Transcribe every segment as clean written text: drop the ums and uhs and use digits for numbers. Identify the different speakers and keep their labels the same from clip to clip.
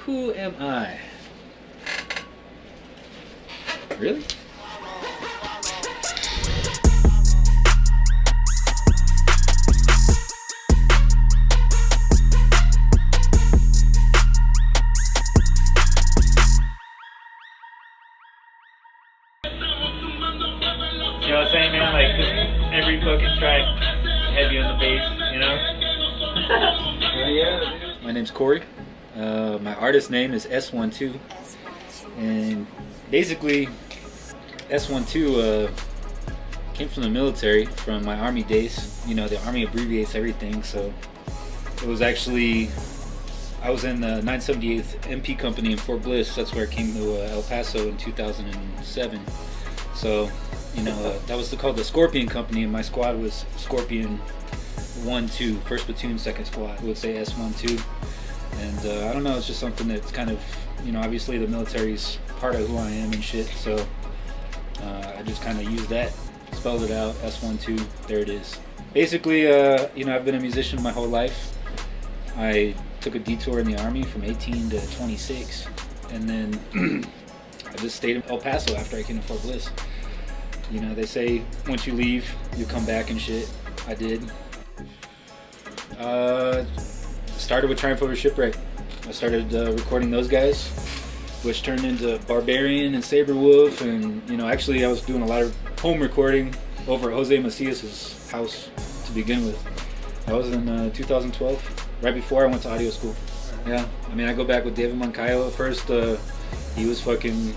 Speaker 1: Who am I? Really?
Speaker 2: You know what I'm saying, man? Like, just every fucking track, heavy on the bass, you know?
Speaker 1: Yeah. My name's Corey. My artist name is Es Wuntu. And basically, Es Wuntu came from the military, from my army days. You know, the army abbreviates everything, so it was actually, I was in the 978th MP Company in Fort Bliss. That's where I came to El Paso in 2007. So, you know, that was called the Scorpion Company, and my squad was Scorpion 1-2, 1st Platoon, 2nd Squad. I would say Es Wuntu. And I don't know, it's just something that's kind of, you know, obviously the military's part of who I am and shit, so I just kind of used that, spelled it out, Es Wuntu, there it is. Basically, you know, I've been a musician my whole life. I took a detour in the Army from 18 to 26, and then I just stayed in El Paso after I came to Fort Bliss. You know, they say once you leave, you come back and shit. I did. Started with Triumph Over Shipwreck. I started recording those guys, which turned into Barbarian and Saberwolf, and you know, actually I was doing a lot of home recording over at Jose Macias's house to begin with. That was in 2012, right before I went to audio school. Yeah, I mean, I go back with David Moncayo. At first, he was fucking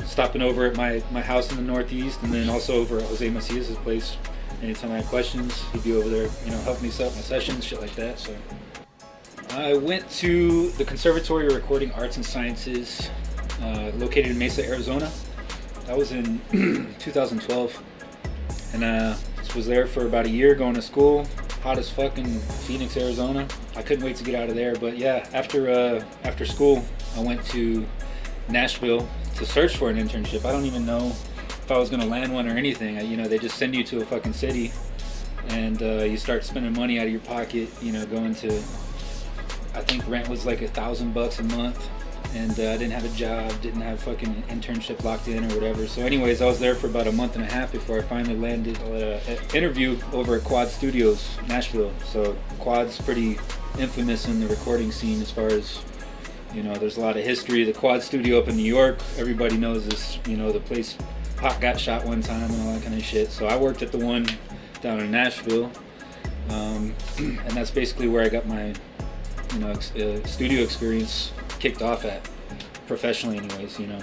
Speaker 1: stopping over at my house in the Northeast, and then also over at Jose Macias's place. Anytime I had questions, he'd be over there, you know, helping me set up my sessions, shit like that. So I went to the Conservatory of Recording Arts and Sciences, located in Mesa, Arizona. That was in 2012, and was there for about a year going to school. Hot as fuck in Phoenix, Arizona. I couldn't wait to get out of there. But yeah, after school, I went to Nashville to search for an internship. I don't even know if I was gonna land one or anything. You know, they just send you to a fucking city, and you start spending money out of your pocket. You know, going to, I think rent was like $1,000 a month, and I didn't have a job, didn't have fucking internship locked in or whatever. So anyways, I was there for about a month and a half before I finally landed an interview over at Quad Studios, Nashville. So Quad's pretty infamous in the recording scene as far as, you know, there's a lot of history. The Quad Studio up in New York, everybody knows this, you know, the place Pac got shot one time and all that kind of shit. So I worked at the one down in Nashville, and that's basically where I got my, you know, studio experience kicked off at, professionally anyways, you know.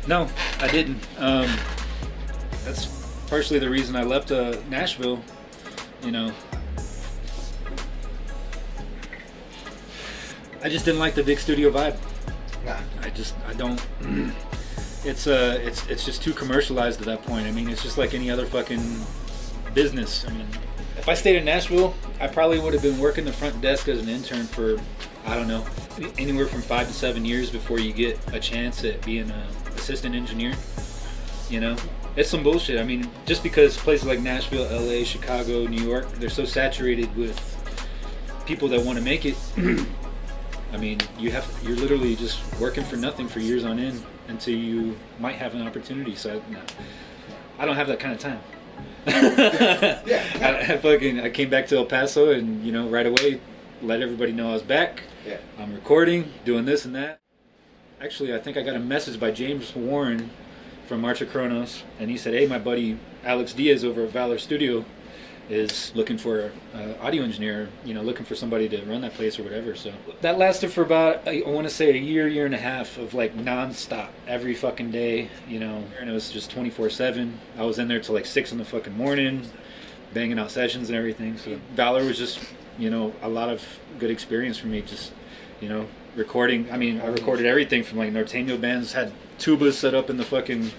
Speaker 1: No, I didn't. That's partially the reason I left Nashville, you know. I just didn't like the big studio vibe.
Speaker 3: Nah.
Speaker 1: I don't. It's just too commercialized at that point. I mean, it's just like any other fucking business. I mean, if I stayed in Nashville, I probably would have been working the front desk as an intern for, I don't know, anywhere from 5 to 7 years before you get a chance at being an assistant engineer. You know, it's some bullshit. I mean, just because places like Nashville, LA, Chicago, New York, they're so saturated with people that want to make it. I mean, you're literally just working for nothing for years on end until you might have an opportunity. So no, I don't have that kind of time. I came back to El Paso, and you know, right away let everybody know I was back.
Speaker 3: Yeah.
Speaker 1: I'm recording, doing this and that. Actually, I think I got a message by James Warren from March of Cronos, and he said, hey, my buddy Alex Diaz over at Valor Studio is looking for an audio engineer, you know, looking for somebody to run that place or whatever. So that lasted for about, I want to say, a year and a half of like non-stop every fucking day, you know, and it was just 24/7. I was in there till like 6 in the fucking morning, banging out sessions and everything. So Valor was just, you know, a lot of good experience for me, just, you know, recording. I mean, I recorded everything from like Norteño bands, had tubas set up in the fucking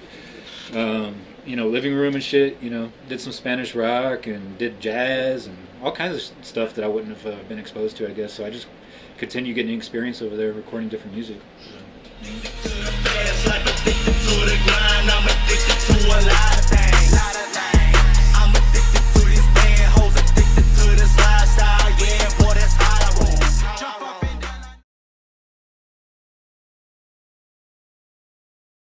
Speaker 1: you know, living room and shit, you know, did some Spanish rock and did jazz and all kinds of stuff that I wouldn't have been exposed to, I guess. So I just continue getting experience over there recording different music. So,